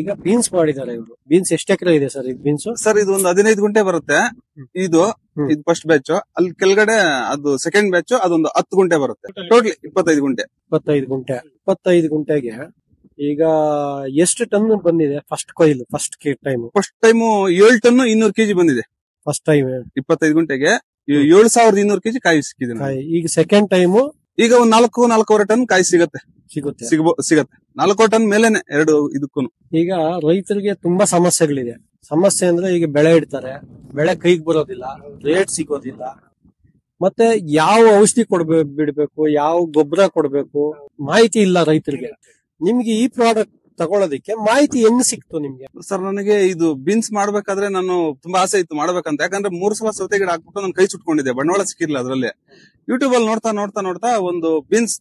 ಈಗ ಬೀನ್ಸ್ ಮಾಡಿದ್ದಾರೆ ಇವರು. ಬೀನ್ಸ್ ಎಷ್ಟು ಎಕರೆ ಇದೆ ಸರ್ ಇದು ಬೀನ್ಸ್? ಸರ್ ಇದು ಒಂದು 15 ಗುಂಟೆ ಬರುತ್ತೆ. ಇದು ಫಸ್ಟ್ ಬ್ಯಾಚ್. ಅಲ್ಲಿ ಕೆಳಗಡೆ ಅದು ಸೆಕೆಂಡ್ ಬ್ಯಾಚ್, ಅದೊಂದು 10 ಗುಂಟೆ ಬರುತ್ತೆ. ಟೋಟಲ್ 25 ಗುಂಟೆ. 25 ಗುಂಟೆಗೆ ಈಗ ಎಷ್ಟು ಟನ್ ಬಂದಿದೆ ಫಸ್ಟ್ ಕೊಯ್ಲು? ಫಸ್ಟ್ ಟೈಮ್ 7 ಟನ್ 200 ಕೆಜಿ ಬಂದಿದೆ. ಫಸ್ಟ್ ಟೈಮ್ 25 ಗುಂಟೆಗೆ 7200 ಕೆಜಿ ಕಾಯಿ ಸಿಕ್ಕಿದೆ. ಈಗ ಸೆಕೆಂಡ್ ಟೈಮ್ ಈಗ ಒಂದು 4-4.5 ಟನ್ ಕಾಯಿ ಸಿಗತ್ತೆ. 4 ಟನ್ ಮೇಲೆನೆ ಎರಡು ಇದಕ್ಕೂ. ಈಗ ರೈತರಿಗೆ ತುಂಬಾ ಸಮಸ್ಯೆಗಳಿದೆ. ಸಮಸ್ಯೆ ಅಂದ್ರೆ ಈಗ ಬೆಳೆ ಇಡ್ತಾರೆ, ಬೆಳೆ ಕೈಗೆ ಬರೋದಿಲ್ಲ, ರೇಟ್ ಸಿಗೋದಿಲ್ಲ, ಮತ್ತೆ ಯಾವ ಔಷಧಿ ಬಿಡ್ಬೇಕು, ಯಾವ ಗೊಬ್ಬರ ಕೊಡ್ಬೇಕು, ಮಾಹಿತಿ ಇಲ್ಲ ರೈತರಿಗೆ. ನಿಮ್ಗೆ ಈ ಪ್ರಾಡಕ್ಟ್ ತಗೊಳ್ಳೋದಕ್ಕೆ ಮಾಹಿತಿ ಹೆಂಗ್ ಸಿಕ್ತು ನಿಮ್ಗೆ? ಸರ್ ನನಗೆ ಇದು ಬೀನ್ಸ್ ಮಾಡ್ಬೇಕಾದ್ರೆ ನಾನು ತುಂಬಾ ಆಸೆ ಇತ್ತು ಮಾಡ್ಬೇಕಂತ. ಯಾಕಂದ್ರೆ 3 ಸಲ ಸೌತೆ ಗಿಡ ಹಾಕ್ಬಿಟ್ಟು ನಾನು ಕೈ ಸುಟ್ಕೊಂಡಿದ್ದೆ, ಬಂಡವಾಳ ಸಿಕ್ಕಿರ್ಲಿಲ್ಲ ಅದ್ರಲ್ಲಿ. ಯೂಟ್ಯೂಬ್ ಅಲ್ಲಿ ನೋಡ್ತಾ ಒಂದು ಬೀನ್ಸ್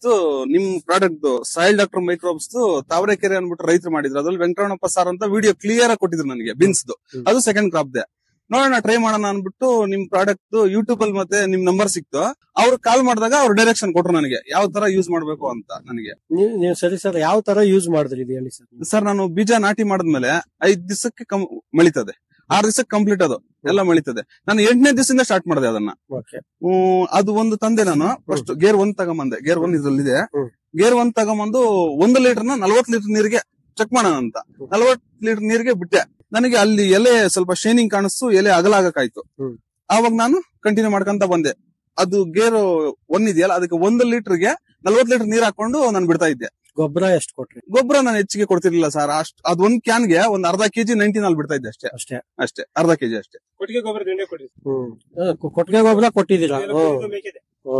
ನಿಮ್ product soil doctor microbes Tavarekere ಅನ್ಬಿಟ್ಟು ರೈತರು ಮಾಡಿದ್ರು. ಅದ್ರಲ್ಲಿ ವೆಂಕಟರಮಣಪ್ಪ ಸರ್ ಅಂತ ವಿಡಿಯೋ ಕ್ಲಿಯರ್ ಆಗಿ ಕೊಟ್ಟಿದ್ರು ನನಗೆ ಬೀನ್ಸ್. ಅದು ಸೆಕೆಂಡ್ ಕ್ರಾಪ್ ದೆ. ನೋಡೋಣ ಟ್ರೈ ಮಾಡೋಣ ಅನ್ಬಿಟ್ಟು ನಿಮ್ ಪ್ರಾಡಕ್ಟ್ ಯೂಟ್ಯೂಬ್ ಅಲ್ಲಿ ಮತ್ತೆ ನಿಮ್ ನಂಬರ್ ಸಿಕ್ತು. ಅವ್ರು ಕಾಲ್ ಮಾಡಿದಾಗ ಅವ್ರು ಡೈರೆಕ್ಷನ್ ಕೊಟ್ರು ನನಗೆ ಯಾವ ತರ ಯೂಸ್ ಮಾಡ್ಬೇಕು ಅಂತ. ನನಗೆ ನೀವು ಸರಿ ಸರ್ ಯಾವ ತರ ಯೂಸ್ ಮಾಡಿದ್ರಿ ಇದು ಹೇಳಿ ಸರ್. ಸರ್ ನಾನು ಬೀಜ ನಾಟಿ ಮಾಡಿದ್ಮೇಲೆ 5 ದಿವಸಕ್ಕೆ ಮಳಿತದೆ, 6 ದಿವಸಕ್ಕೆ ಕಂಪ್ಲೀಟ್ ಅದು ಎಲ್ಲ ಮಳಿತದೆ. ನಾನು 8ನೇ ದಿವಸದಿಂದ ಸ್ಟಾರ್ಟ್ ಮಾಡಿದೆ ಅದನ್ನ. ಅದು ಒಂದು ತಂದೆ ನಾನು ಫಸ್ಟ್ ಗೇರ್ 1 ತಗೊಂಬಂದೆ. ಗೇರ್ 1 ಇದ್ರಲ್ಲಿದೆ. ಗೇರ್ 1 ತಗೊಂಬಂದು 1 ಲೀಟರ್ನ 40 ಲೀಟರ್ ನೀರಿಗೆ ಚೆಕ್ ಮಾಡೋಣ ಅಂತ 40 ಲೀಟರ್ ನೀರಿಗೆ ಬಿಟ್ಟೆ. ನನಗೆ ಅಲ್ಲಿ ಎಲೆ ಸ್ವಲ್ಪ ಶೈನಿಂಗ್ ಕಾಣಿಸ್ತು, ಎಲೆ ಅಗಲಾಗಕ್ಕಾಯ್ತು. ಆವಾಗ ನಾನು ಕಂಟಿನ್ಯೂ ಮಾಡ್ಕೊಂತ ಬಂದೆ. ಅದು ಗೇರ್ 1 ಇದೆಯಲ್ಲ, ಅದಕ್ಕೆ 1 ಲೀಟರ್ಗೆ 40 ಲೀಟರ್ ನೀರ್ ಹಾಕೊಂಡು ನಾನು ಬಿಡ್ತಾ ಇದ್ದೆ. ಗೊಬ್ಬರ ಎಷ್ಟು ಕೊಟ್ರಿ? ಗೊಬ್ಬರ ನಾನು ಹೆಚ್ಚಿಗೆ ಕೊಡ್ತಿರ್ಲಿಲ್ಲ ಸರ್. ಅದ್ 1 ಕ್ಯಾನ್ಗೆ ಒಂದು ಅರ್ಧ ಕೆಜಿ 99 ಬಿಡ್ತಾ ಇದ್ದೆ ಅಷ್ಟೇ. ಅರ್ಧ ಕೆಜಿ ಅಷ್ಟೇ. ಕೊಟ್ಟಿಗೆ ಗೊಬ್ಬರ ಕೊಟ್ಟಿದ್ದೀರಾ?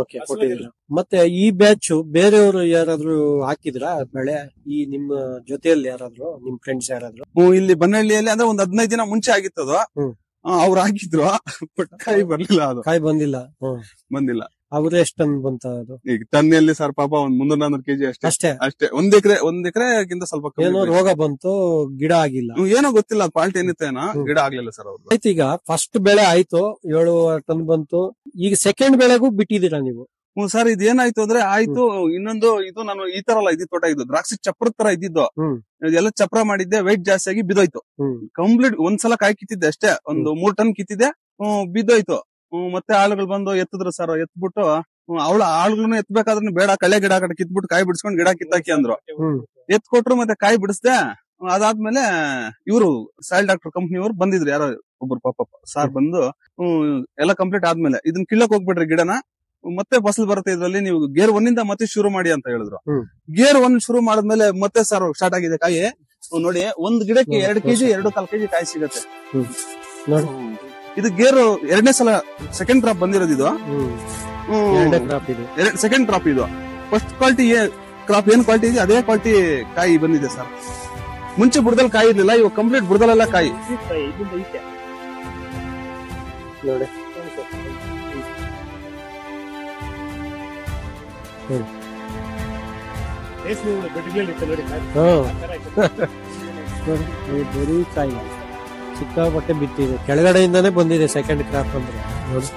ಓಕೆ, ಕೊಟ್ಟಿದ್ದೀರಾ. ಮತ್ತೆ ಈ ಬ್ಯಾಚ್ ಬೇರೆಯವರು ಯಾರಾದ್ರೂ ಹಾಕಿದ್ರಾ ಬೆಳೆ? ಈ ನಿಮ್ಮ ಜೊತೆಯಲ್ಲಿ ಯಾರಾದ್ರೂ ನಿಮ್ ಫ್ರೆಂಡ್ಸ್ ಯಾರಾದ್ರೂ? ಇಲ್ಲಿ ಬನ್ನಹಳ್ಳಿಯಲ್ಲಿ ಅಂದ್ರೆ ಒಂದು 15 ದಿನ ಮುಂಚೆ ಆಗಿತ್ತದು. ಅವ್ರು ಹಾಕಿದ್ರು, ಬಟ್ ಕಾಯಿ ಬರ್ಲಿಲ್ಲ. ಅದು ಕಾಯಿ ಬಂದಿಲ್ಲ. ಅವ್ರು ಎಷ್ಟು ಟನ್ ಬಂತ? ಅದು ಈಗ ಟನ್ನಲ್ಲಿ ಸರ್ ಪಾಪ ಒಂದ್ 300 ಕೆಜಿ ಅಷ್ಟೇ. ಒಂದ್ ಎಕರೆಗಿಂತ ಸ್ವಲ್ಪ ಏನೋ ರೋಗ ಬಂತು, ಗಿಡ ಆಗಿಲ್ಲ, ಏನೋ ಗೊತ್ತಿಲ್ಲ. ಫಾಲ್ಟ್ ಏನಿತ್ತೇನೋ, ಗಿಡ ಆಗ್ಲಿಲ್ಲ ಸರ್ ಅವ್ರು. ಆಯ್ತು, ಈಗ ಫಸ್ಟ್ ಬೆಳೆ ಆಯ್ತು, 7 ಟನ್ ಬಂತು. ಈಗ ಸೆಕೆಂಡ್ ಬೆಳೆಗೂ ಬಿಟ್ಟಿದ್ದೀರಾ ನೀವು? ಸರ್ ಇದೇನಾಯ್ತು ಅಂದ್ರೆ ಆಯ್ತು. ಇನ್ನೊಂದು ಇದು ನಾನು ಈ ತರ ಅಲ್ಲ, ಇದು ತೋಟ ಇದು ದ್ರಾಕ್ಷಿ ಚಪ್ರ ತರ ಇದ್ದಿದ್ದು. ಎಲ್ಲ ಚಪ್ರ ಮಾಡಿದ್ದೆ, ವೆಯ್ಟ್ ಜಾಸ್ತಿ ಆಗಿ ಬಿದ್ದೋಯ್ತು. ಕಂಪ್ಲೀಟ್ ಒಂದ್ಸಲ ಕಾಯಿ ಕಿತ್ತಿದ್ದೆ ಅಷ್ಟೇ, ಒಂದು 3 ಟನ್ ಕಿತ್ತಿದ್ದೆ, ಬಿದ್ದೋಯ್ತು. ಮತ್ತೆ ಆಳುಗಳು ಬಂದು ಎತ್ತಿದ್ರು ಸರ್. ಎತ್ಬಿಟ್ಟು ಆಳುಗಳನ್ನ ಎತ್ಬೇಕಾದ್ರೆ ಬೇಡ, ಕಳೆ ಗಿಡ ಕಡೆ ಕಿತ್ಬಿಟ್ಟು ಕಾಯಿ ಬಿಡಿಸ್ಕೊಂಡು ಗಿಡ ಕಿತ್ತಾಕಿ ಅಂದ್ರು. ಎತ್ ಕೊಟ್ರು, ಮತ್ತೆ ಕಾಯಿ ಬಿಡಿಸ್ದೆ. ಅದಾದ್ಮೇಲೆ ಇವರು ಸಾಯಿಲ್ ಡಾಕ್ಟರ್ ಕಂಪ್ನಿಯವರು ಬಂದಿದ್ರು, ಯಾರೋ ಒಬ್ರು ಪಾಪ ಸಾರ್ ಬಂದು ಎಲ್ಲ ಕಂಪ್ಲೀಟ್ ಆದ್ಮೇಲೆ ಇದನ್ನ ಕಿಲ್ಲಕ್ ಹೋಗ್ಬಿಟ್ರಿ ಗಿಡನ, ಮತ್ತೆ ಫಸಲ್ ಬರುತ್ತೆ ಇದ್ರಲ್ಲಿ, ನೀವು ಗೇರ್ 1 ಇಂದ ಮತ್ತೆ ಶುರು ಮಾಡಿ ಅಂತ ಹೇಳಿದ್ರು. ಗೇರ್ 1 ಶುರು ಮಾಡಿದ್ಮೇಲೆ ಮತ್ತೆ ಸರ್ ಸ್ಟಾರ್ಟ್ ಆಗಿದೆ ಕಾಯಿ. ನೋಡಿ, ಒಂದ್ ಗಿಡಕ್ಕೆ 2 ಕೆಜಿ 2.25 ಕೆಜಿ ಕಾಯಿ ಸಿಗತ್ತೆ. ಇದು ಗೇರ್ 2ನೇ ಸಲ ಸೆಕೆಂಡ್ ಕ್ರಾಪ್ ಬಂದಿರೋದು. ಇದು ಸೆಕೆಂಡ್ ಕ್ರಾಪ್. ಇದು ಫಸ್ಟ್ ಕ್ವಾಲಿಟಿ ಕ್ರಾಪ್ ಏನ್ ಕ್ವಾಲಿಟಿ ಇದೆ ಅದೇ ಕ್ವಾಲಿಟಿ ಕಾಯಿ ಬಂದಿದೆ ಸರ್. ಮುಂಚೆ ಬುಡದಲ್ಲಿ ಕಾಯಿ ಇರ್ಲಿಲ್ಲ, ಇವಾಗ ಕಂಪ್ಲೀಟ್ ಬುಡದಲ್ಲೆಲ್ಲ ಕಾಯಿ. ನೋಡಿ, ಬರೀ ಕಾಯಿ ಸಿಕ್ಕಾಪಟ್ಟೆ ಬಿತ್ತಿದೆ. ಕೆಳಗಡೆಯಿಂದಾನೇ ಬಂದಿದೆ ಸೆಕೆಂಡ್ ಕ್ರಾಪ್ ಅಂದ್ರೆ. ನೋಡಿ,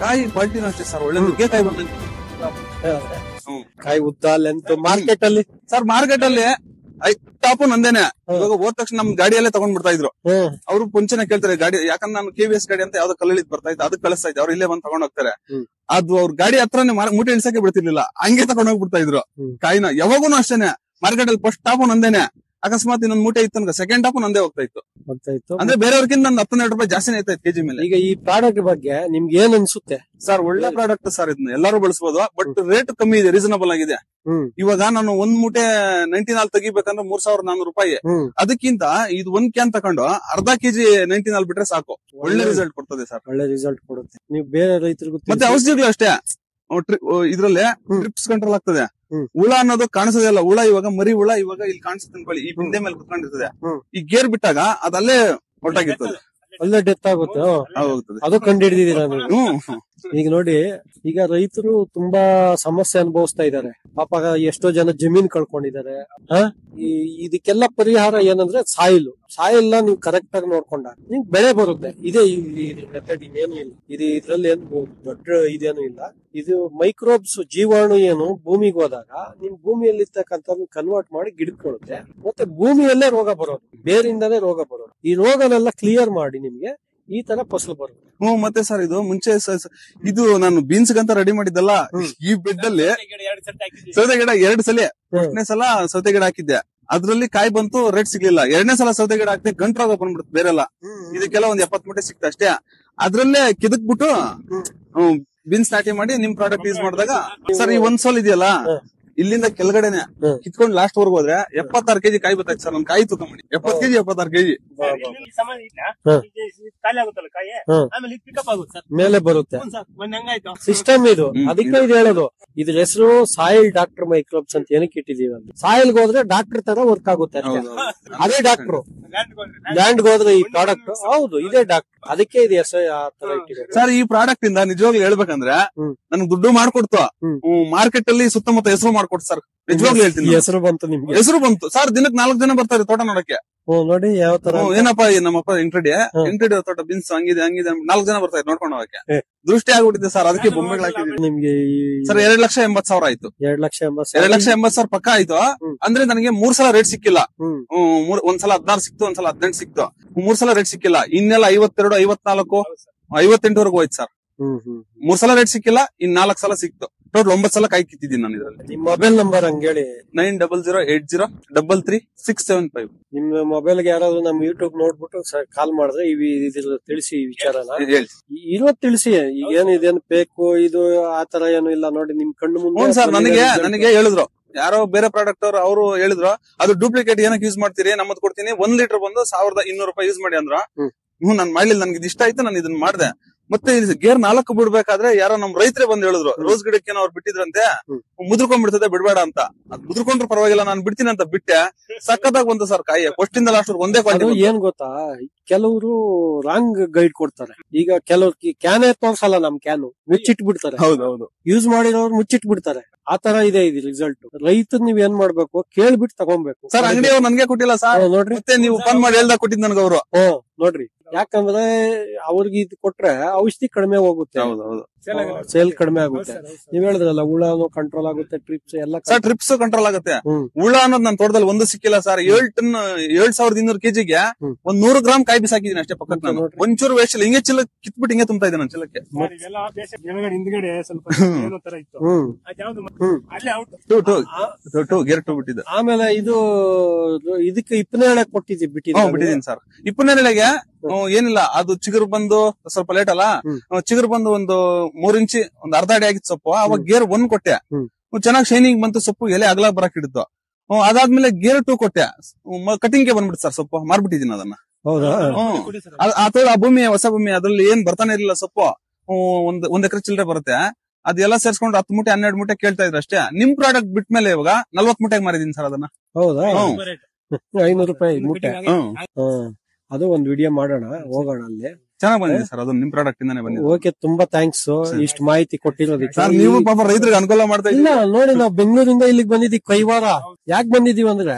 ಕಾಯಿ ಕ್ವಾಲಿಟಿನೂ ಅಷ್ಟೇ ಸರ್, ಒಳ್ಳೆ ನುಗ್ಗೆ ಕಾಯಿ ಬಂದ. ಕಾಯಿ ಉದ್ದ ಲೆಂತ್ ಮಾರ್ಕೆಟ್ ಅಲ್ಲಿ ಸರ್, ಮಾರ್ಕೆಟ್ ಅಲ್ಲಿ ಟಾಪ್ ನಂದೇನೆ. ಇವಾಗ ಹೋದ ತಕ್ಷಣ ನಮ್ ಗಾಡಿಯಲ್ಲೇ ತಗೊಂಡ್ ಬಿಡ್ತಾ ಇದ್ರು. ಅವ್ರು ಮುಂಚೆನೆ ಕೇಳ್ತಾರೆ ಗಾಡಿ, ಯಾಕಂದ್ರೆ ನಾನು KVS ಗಾಡಿ ಅಂತ ಯಾವ್ದೋ ಕಲ್ಲಿದ್ ಬರ್ತಾ ಇತ್ತು, ಅದಕ್ಕೆ ಕಳಿಸ್ತಾ ಇದ್ದೆ. ಅವ್ರು ಇಲ್ಲೇ ಬಂದ್ ತಗೊಂಡ್ ಹೋಗ್ತಾರೆ. ಅದು ಅವ್ರ ಗಾಡಿ ಹತ್ರನೇ ಮೂಟೆ ಇಳ್ಸಕ್ಕೆ ಬಿಡ್ತಿರ್ಲಿಲ್ಲ, ಹಂಗೆ ತಗೊಂಡ್ ಹೋಗ್ಬಿಡ್ತಾ ಇದ್ರು ಕಾಯಿನ. ಯಾವಾಗೂ ಅಷ್ಟೇನೆ ಮಾರ್ಕೆಟ್ ಅಲ್ಲಿ ಫಸ್ಟ್ ಟಾಪ್ ನಂದೇನೆ. ಅಕಸ್ಮಾತ್ ಇನ್ನೊಂದ್ ಮೂಟೆ ಇತ್ತು, ಸೆಕೆಂಡ್ ಟಾಪ್ ನಂದೇ ಹೋಗ್ತಾ ಇತ್ತು. ಅಂದ್ರೆ ಬೇರೆಯವ್ರಿಗಿಂತ ನಂದು 10-12 ರೂಪಾಯಿ ಜಾಸ್ತಿನೇ ಇರ್ತಾ ಇತ್ತು ಕೆಜಿ ಮೇಲೆ. ಈಗ ಈ ಪ್ರಾಡಕ್ಟ್ ಬಗ್ಗೆ ನಿಮ್ಗೆ ಏನ್ ಅನ್ಸುತ್ತೆ ಸರ್? ಒಳ್ಳೆ ಪ್ರಾಡಕ್ಟ್ ಸರ್, ಇದನ್ನ ಎಲ್ಲರೂ ಬಳಸಬಹುದು. ಬಟ್ ರೇಟ್ ಕಮ್ಮಿ ಇದೆ, ರೀಸನಬಲ್ ಆಗಿದೆ. ಇವಾಗ ನಾನು ಒಂದ್ ಮೂಟೆ 99 ತೆಗಿಬೇಕಂದ್ರೆ 3400 ರೂಪಾಯಿ. ಅದಕ್ಕಿಂತ ಇದು 1 ಕ್ಯಾನ್ ತಗೊಂಡು ಅರ್ಧ ಕೆಜಿ 99 ಬಿಟ್ರೆ ಸಾಕು, ಒಳ್ಳೆ ರಿಸಲ್ಟ್ ಕೊಡ್ತದೆ ಸರ್. ಒಳ್ಳೆ ರಿಸಲ್ಟ್ ಕೊಡುತ್ತೆ. ನೀವು ಬೇರೆ ರೈತರಿಗೂ ಮತ್ತೆ ಔಷಧಿಗಳು ಅಷ್ಟೇ, ಇದ್ರಲ್ಲೇ ಟ್ರಿಪ್ಸ್ ಕಂಟ್ರೋಲ್ ಆಗ್ತದೆ. ಹುಳ ಅನ್ನೋದು ಕಾಣಿಸೋದೇ ಇಲ್ಲ. ಹುಳ ಇವಾಗ ಮರಿ ಹುಳ ಇವಾಗ ಇಲ್ಲಿ ಕಾಣಿಸುತ್ತೆ ಅನ್ಕೊಳ್ಳಿ, ಈ ಬಿಂದೆ ಮೇಲೆ ಕುತ್ಕೊಂಡಿರ್ತದೆ. ಈ ಗೇರ್ ಬಿಟ್ಟಾಗ ಅದಲ್ಲೇ ಹೊರಟಾಗಿರ್ತದೆ, ಅಲ್ಲೇ ಡೆತ್ ಆಗುತ್ತೆ. ಅದು ಕಂಡು ಹಿಡಿದಿದ್ದೀರಾ ನೀವು? ಈಗ ನೋಡಿ, ಈಗ ರೈತರು ತುಂಬಾ ಸಮಸ್ಯೆ ಅನುಭವಿಸ್ತಾ ಇದ್ದಾರೆ ಪಾಪ. ಎಷ್ಟೋ ಜನ ಜಮೀನ್ ಕಳ್ಕೊಂಡಿದ್ದಾರೆ. ಇದಕ್ಕೆಲ್ಲ ಪರಿಹಾರ ಏನಂದ್ರೆ ಸಾಯಿಲ್ ನೀವು ಕರೆಕ್ಟ್ ಆಗಿ ನೋಡ್ಕೊಂಡಾಗ ನಿಮ್ಗೆ ಬೆಳೆ ಬರುತ್ತೆ. ಇದೇ ಮೆಥಡ್, ಇನ್ನೇನು ಇಲ್ಲ. ಇದ್ರಲ್ಲಿ ಏನು ದೊಡ್ಡ ಇದೇನು ಇಲ್ಲ. ಇದು ಮೈಕ್ರೋಬ್ಸ್, ಜೀವಾಣು ಏನು ಭೂಮಿಗೆ ಹೋದಾಗ ನಿಮ್ ಭೂಮಿಯಲ್ಲಿ ಇರ್ತಕ್ಕಂಥ ಕನ್ವರ್ಟ್ ಮಾಡಿ ಗಿಡಕ್ಕೆ ಕೊಡುತ್ತೆ. ಮತ್ತೆ ಭೂಮಿಯಲ್ಲೇ ರೋಗ ಬರೋದು, ಬೇರಿಂದಾನೇ ರೋಗ ಬರೋದು. ಈ ರೋಗನೆಲ್ಲ ಕ್ಲಿಯರ್ ಮಾಡಿ ನಿಮ್ಗೆ ಈ ತರ ಫಸಲು ಬರುತ್ತೆ. ಮತ್ತೆ ಸರ್ ಇದು ಮುಂಚೆ ಇದು ನಾನು ಬೀನ್ಸ್ ಗಂತ ರೆಡಿ ಮಾಡಿದ್ದಲ್ಲ, ಈ ಬೆಡ್ ಅಲ್ಲಿ ಸೌತೆ ಗಿಡ 2 ಸಲ, 1ನೇ ಸಲ ಸೌತೆ ಗಿಡ ಹಾಕಿದ್ದೆ, ಅದ್ರಲ್ಲಿ ಕಾಯಿ ಬಂತು, ರೇಟ್ ಸಿಗ್ಲಿಲ್ಲ. 2ನೇ ಸಲ ಸೌತೆ ಗಿಡ ಹಾಕ್ದೆ, ಗಂಟು ರೋಗ ಬಂದ್ಬಿಡುತ್ತೆ. ಬೇರೆಲ್ಲ ಇದಕ್ಕೆಲ್ಲ ಒಂದ್ 70 ಮೂಟೆ ಸಿಕ್ತ ಅಷ್ಟೇ. ಅದ್ರಲ್ಲೇ ಕಿದಕ್ಬಿಟ್ಟು ಬೀನ್ಸ್ ನಾಟಿ ಮಾಡಿ ನಿಮ್ ಪ್ರಾಡಕ್ಟ್ ಯೂಸ್ ಮಾಡಿದಾಗ ಸರ್ ಈ ಒಂದ್ ಸೋಲ್ ಇದೆಯಲ್ಲ, ಇಲ್ಲಿಂದ ಕೆಳಗಡೆನೆ ಕಿತ್ಕೊಂಡು ಲಾಸ್ಟ್ ವರ್ಗು ಹೋದ್ರೆ 76 ಕೆಜಿ ಕಾಯಿ ಬರ್ತೈತೆ ಸರ್. ನನ್ ಕಾಯಿ ತೂಕ ಮಾಡಿ 70 ಕೆಜಿ 76 ಕೆಜಿ ಮೇಲೆ ಬರುತ್ತೆ. ಸಿಸ್ಟಮ್ ಇದು, ಅದಕ್ಕೆ ಇದು ಹೇಳೋದು. ಇದ್ರ ಹೆಸರು ಸಾಯಿಲ್ ಡಾಕ್ಟರ್ ಮೈಕ್ರೋಬ್ಸ್ ಅಂತ ಏನಕ್ಕೆ ಇಟ್ಟಿದೀವಿ ಅಂದ್ರೆ, ಸಾಯಿಲ್ಗೆ ಹೋದ್ರೆ ಡಾಕ್ಟರ್ ತರ ವರ್ಕ್ ಆಗುತ್ತೆ. ಅದೇ ಡಾಕ್ಟರ್ ಲ್ಯಾಂಡ್ ಹೋದ್ರೆ ಈ ಪ್ರಾಡಕ್ಟ್ ಹೌದು ಇದೇ ಡಾಕ್ಟರ್, ಅದಕ್ಕೆ ಇದು ಹೆಸರು ಆ ತರ ಇಟ್ಟಿದೆ ಸರ್. ಈ ಪ್ರಾಡಕ್ಟ್ ಇಂದ ನಿಜವಾಗ್ಲೂ ಹೇಳ್ಬೇಕಂದ್ರೆ ನನ್ಗೆ ದುಡ್ಡು ಮಾಡ್ಕೊಡ್ತು, ಮಾರ್ಕೆಟ್ ಅಲ್ಲಿ ಸುತ್ತಮುತ್ತ ಹೆಸರು ಮಾಡ್ಕೊಡ್ತು ಸರ್. ನಿಜವಾಗ್ಲೂ ಹೇಳ್ತೀನಿ, ಹೆಸರು ಬಂತು ನಿಮ್ಗೆ. ಹೆಸರು ಬಂತು ಸರ್. ದಿನಕ್ಕೆ 4 ಜನ ಬರ್ತಾರೆ ತೋಟ ನೋಡಕ್ಕೆ. ನೋಡಿ ಯಾವ ತರ ಏನಪ್ಪಾ ನಮ್ಮಪ್ಪ ಇಂಟ್ರೆಡಿ ತೋಟ ಬೀನ್ಸ್ ಹಂಗಿದೆ 4 ಜನ ಬರ್ತಾರೆ ನೋಡ್ಕೊಂಡು ಹೋಗಕ್ಕೆ. ದೃಷ್ಟಿ ಆಗ್ಬಿಟ್ಟಿದೆ ಸರ್, ಅದಕ್ಕೆ ಬೊಂಬೆಗಳು ಹಾಕಿದ್ವಿ ನಿಮ್ಗೆ. ಸರ್ 2,80,000 ಆಯ್ತು. 2,80,000 ಪಕ್ಕ ಆಯ್ತು. ಅಂದ್ರೆ ನನಗೆ 3 ಸಲ ರೇಟ್ ಸಿಕ್ಕಿಲ್ಲ. ಒಂದ್ಸಲ 16 ಸಿಕ್ತು, ಒಂದ್ಸಲ 18 ಸಿಕ್ತು, 3 ಸಲ ರೇಟ್ ಸಿಕ್ಕಿಲ್ಲ. ಇನ್ನೆಲ್ಲ 52, 54, 58 ವರೆಗೂ ಹೋಯ್ತು ಸರ್. 3 ಸಲ ರೇಟ್ ಸಿಕ್ಕಿಲ್ಲ, ಇನ್ 4 ಸಲ ಸಿಕ್ತು. ಟೋಟಲ್ 9 ಸಲ ಕಾಯಿ ಕಿತ್ತಿದ್ದೀನಿ ನಾನು ಇದರಲ್ಲಿ. ನಿಮ್ ಮೊಬೈಲ್ ನಂಬರ್ ಹಂಗೇಳಿ 90080675. ನಿಮ್ ಮೊಬೈಲ್ ಗೆ ಯಾರಾದ್ರೂ ನಮ್ ಯೂಟ್ಯೂಬ್ ನೋಡ್ಬಿಟ್ಟು ಕಾಲ್ ಮಾಡಿದ್ರೆ ತಿಳಿಸಿ ಈ ವಿಚಾರನ ಇರೋದ್ ತಿಳಿಸಿ. ಈಗ ಇದೇನು ಬೇಕು ಇದು ಆತರ ಏನು ಇಲ್ಲ ನೋಡಿ ನಿಮ್ ಕಣ್ಣು ಮುಂದೆ. ಸರ್ ನನಗೆ ಹೇಳಿದ್ರು ಯಾರೋ ಬೇರೆ ಪ್ರಾಡಕ್ಟ್ ಅವರು ಹೇಳಿದ್ರು, ಅದು ಡೂಪ್ಲಿಕೇಟ್ ಏನಕ್ಕೆ ಯೂಸ್ ಮಾಡ್ತೀರಿ, ನಮ್ಮದ್ ಕೊಡ್ತೀನಿ 1 ಲೀಟರ್ ಬಂದು 1,200 ರೂಪಾಯಿ ಯೂಸ್ ಮಾಡಿ ಅಂದ್ರ. ನಾನ್ ಮಾಡ್ಲಿಲ್ಲ, ನನ್ಗೆ ಇಷ್ಟ ಆಯ್ತು, ನಾನು ಇದನ್ನ ಮಾಡ್ದೆ. ಮತ್ತೆ ಗೇರ್ 4 ಬಿಡ್ಬೇಕಾದ್ರೆ ಯಾರೋ ನಮ್ ರೈತರೇ ಬಂದ್ ಹೇಳಿದ್ರು, ರೋಸ್ ಗಿಡಕ್ಕೆ ಅವ್ರು ಬಿಟ್ಟಿದ್ರಂತೆ, ಮುದ್ರಕೊಂಡ್ಬಿಡ್ತದೆ ಬಿಡ್ಬೇಡ ಅಂತ. ಅದ್ ಮುದ್ರಕೊಂಡ್ರು ಪರವಾಗಿಲ್ಲ, ನಾನು ಬಿಡ್ತೀನಿ ಅಂತ ಬಿಟ್ಟೆ. ಸಕ್ಕತ್ತಾಗಿ ಬಂತು ಸರ್ ಕಾಯಿ, ಫಸ್ಟ್ ಇಂದ ಲಾಸ್ಟ್ ಒಂದೇ ಕ್ವಾಲಿಟಿ. ಏನ್ ಗೊತ್ತಾ, ಕೆಲವರು ರಾಂಗ್ ಗೈಡ್ ಕೊಡ್ತಾರೆ. ಈಗ ಕೆಲವ್ರು ಕ್ಯಾನೇ ತೋರ್ಸಲ್ಲ, ನಮ್ ಕ್ಯಾನು ಮುಚ್ಚಿಟ್ ಬಿಡ್ತಾರೆ. ಹೌದೌದು, ಯೂಸ್ ಮಾಡಿರೋರು ಮುಚ್ಚಿಟ್ ಬಿಡ್ತಾರೆ. ಆತರ ಇದೆ ಇದು ರಿಸಲ್ಟ್. ರೈತರು ನೀವ್ ಏನ್ ಮಾಡ್ಬೇಕು, ಕೇಳ್ಬಿಟ್ಟು ತಗೊಂಡ್ಬೇಕು. ಸರ್ ಅಂಗಡಿಯವ್ರು ನನ್ಗೆ ಕೊಟ್ಟಿಲ್ಲ ಸರ್, ನೋಡ್ರಿ. ಮತ್ತೆ ನೀವು ಫೋನ್ ಮಾಡಿ ಹೇಳ್ದಾಗ ಕೊಟ್ಟಿದ್ ನನ್ಗೆ ಅವರು. ನೋಡ್ರಿ, ಯಾಕಂದ್ರೆ ಅವ್ರಿಗೆ ಇದು ಕೊಟ್ರೆ ಔಷಧಿ ಕಡಿಮೆ ಹೋಗುತ್ತೆ, ಸೇಲ್ ಕಡಿಮೆ ಆಗುತ್ತೆ. ನೀವ್ ಹೇಳಿದ್ರಲ್ಲ ಹುಳನು ಕಂಟ್ರೋಲ್ ಆಗುತ್ತೆ, ಟ್ರಿಪ್ಸ್ ಎಲ್ಲ. ಸರ್ ಟ್ರಿಪ್ಸ್ ಕಂಟ್ರೋಲ್ ಆಗುತ್ತೆ. ಹುಳ ಅನ್ನೋದು ನನ್ನ ತೋಟದಲ್ಲಿ ಒಂದು ಸಿಕ್ಕಿಲ್ಲ ಸರ್. 7,200 ಕೆಜಿಗೆ 100 ಗ್ರಾಮ್ ಕಾಯಿ ಬಿಸಾಕಿದೀನಿ ಅಷ್ಟೇ ಪಕ್ಕಕ್ಕೆ. ನಾನು ಒಂಚೂರು ವೇಸ್ಟ್ ಇಲ್ಲ, ಹಿಂಗೆ ಚೀಲ ಕಿತ್ಬಿಟ್ಟು ಹಿಂಗೆ ತುಂಬ್ತಾ ಇದ್ದೆ ನನ್ನ ಚೀಲಕ್ಕೆ. ಗೇರ್ 2 ಬಿಟ್ಟಿದ್ದೆ. ಆಮೇಲೆ ಇದಕ್ಕೆ ಇಪ್ಪನೇಳೆ ಬಿಟ್ಟಿದ್ದೀನಿ ಸರ್. ಇಪ್ಪನೇಳೆಗೆ ಏನಿಲ್ಲ, ಅದು ಚಿಗುರು ಬಂದು ಸ್ವಲ್ಪ ಲೇಟ್ ಅಲ್ಲ, ಚಿಗುರು ಬಂದು ಒಂದು 3 ಇಂಚಿ ಒಂದು ಅರ್ಧ ಅಡಿ ಆಗಿತ್ತು ಸೊಪ್ಪು. ಅವಾಗ ಗೇರ್ 1 ಕೊಟ್ಟೆ, ಚೆನ್ನಾಗಿ ಶೈನಿಂಗ್ ಬಂತು ಸೊಪ್ಪು, ಎಲೆ ಅಗಲ ಬರಕ್ ಹಿಡಿತು. ಅದಾದ್ಮೇಲೆ ಗೇರ್ 2 ಕೊಟ್ಟೆ, ಕಟಿಂಗ್ ಗೆ ಬಂದ್ಬಿಟ್ಟು ಸರ್ ಸೊಪ್ಪು ಮಾರ್ಬಿಟ್ಟಿದ್ದೀನಿ ಅದನ್ನ. ಆ ಭೂಮಿ ಹೊಸ ಭೂಮಿ, ಅದ್ರಲ್ಲಿ ಏನ್ ಬರ್ತಾನೆ ಇರಲಿಲ್ಲ ಸೊಪ್ಪು. 1 ಎಕರೆ ಚಿಲ್ಲರೆ ಬರುತ್ತೆ. ಅದೆಲ್ಲ ಸೇರ್ಸ್ಕೊಂಡು 10 ಮೂಟೆ 12 ಮೂಟೆ ಕೇಳ್ತಾ ಇದ್ರು ಅಷ್ಟೇ. ನಿಮ್ ಪ್ರಾಡಕ್ಟ್ ಬಿಟ್ಮೇಲೆ ಇವಾಗ 40 ಮೂಟೆಗೆ ಮಾರಿದೀನಿ ಸರ್ ಅದನ್ನ. ಹೌದಾ, 500 ರೂಪಾಯಿ ಮೂಟೆ. ಅದು ಒಂದ್ ವಿಡಿಯೋ ಮಾಡೋಣ, ಹೋಗೋಣ ಅಲ್ಲಿ. ಚೆನ್ನಾಗಿ ಬಂದಿದೆ ಸರ್, ಅದು ನಿಮ್ ಪ್ರಾಡಕ್ಟ್ ಇಂದಾನೆ ಬಂದಿದೆ. ಓಕೆ, ತುಂಬಾ ಥ್ಯಾಂಕ್ಸ್ ಇಷ್ಟು ಮಾಹಿತಿ ಕೊಟ್ಟಿರೋದಕ್ಕೆ. ನೀವು ಪಾಪ ರೈತರಿಗೆ ಅನುಕೂಲ ಮಾಡ್ತಾ ಇಲ್ಲ ನೋಡಿ, ನಾವು ಬೆಂಗಳೂರಿಂದ ಇಲ್ಲಿಗೆ ಬಂದಿದ್ದೀವಿ ಕೈವಾರ. ಯಾಕೆ ಬಂದಿದೀವಿ ಅಂದ್ರೆ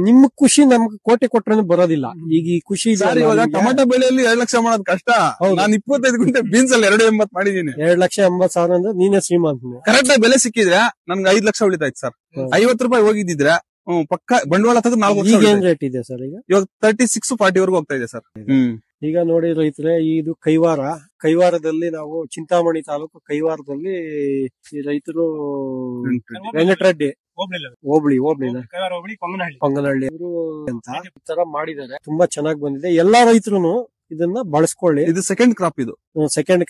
ನಿಮ್ ಖುಷಿ ನಮ್ಗೆ ಕೋಟೆ ಕೊಟ್ರೆ ಬರೋದಿಲ್ಲ. ಈಗ ಈ ಖುಷಿ ಇವಾಗ ಟೊಮೆಟೊ ಬೆಳೆಯಲ್ಲಿ 2 ಲಕ್ಷ ಮಾಡೋದು ಕಷ್ಟ. ನಾನು 25 ಗುಂಟೆ ಬೀನ್ಸ್ ಅಲ್ಲಿ 280 ಮಾಡಿದೀನಿ. 2,80,000 ಅಂದ್ರೆ ನೀನೇ ಶ್ರೀಮಂತ. ಕರೆಕ್ಟ್ ಆಗಿ ಬೆಲೆ ಸಿಕ್ಕಿದ್ರೆ ನನ್ಗೆ 5 ಲಕ್ಷ ಉಳಿತಾಯ್ತು ಸರ್. 50 ರೂಪಾಯಿ ಹೋಗಿದ್ದಿದ್ರೆ ಪಕ್ಕ ಬಂಡವಾಳ ತೆಗೆದು 4 ವರ್ಷ. ಏನ್ ರೇಟ್ ಇದೆ ಸರ್ ಈಗ? ಇವಾಗ 36-40 ವರೆಗೂ ಹೋಗ್ತಾ ಇದೆ ಸರ್. ಈಗ ನೋಡಿ ರೈತರೆ, ಇದು ಕೈವಾರದಲ್ಲಿ ನಾವು ಚಿಂತಾಮಣಿ ತಾಲೂಕು ಕೈವಾರದಲ್ಲಿ ಈ ರೈತರು ವೆಂಕಟರೆಡ್ಡಿ ಹೋಬಳಿ ಪೊಂಗನಹಳ್ಳಿ ಇವರು ಅಂತ ಈ ತರ ಮಾಡಿದ್ದಾರೆ. ತುಂಬಾ ಚೆನ್ನಾಗಿ ಬಂದಿದೆ. ಎಲ್ಲಾ ರೈತರು ಇದನ್ನ ಬಳಸ್ಕೊಳ್ಳಿ. ಇದು ಸೆಕೆಂಡ್ ಕ್ರಾಪ್, ಇದು ಸೆಕೆಂಡ್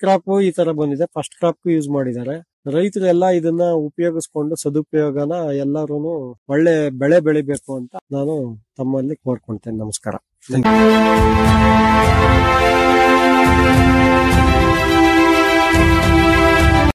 ಕ್ರಾಪ್ ಈ ತರ ಬಂದಿದೆ. ಫಸ್ಟ್ ಕ್ರಾಪ್ ಯೂಸ್ ಮಾಡಿದ್ದಾರೆ. ರೈತರು ಎಲ್ಲ ಇದನ್ನ ಉಪಯೋಗಿಸ್ಕೊಂಡು ಸದುಪಯೋಗನ ಎಲ್ಲರೂ ಒಳ್ಳೆ ಬೆಳೆ ಬೆಳಿಬೇಕು ಅಂತ ನಾನು ತಮ್ಮಲ್ಲಿ ಕೋರ್ಕೊಳ್ತೇನೆ. ನಮಸ್ಕಾರ.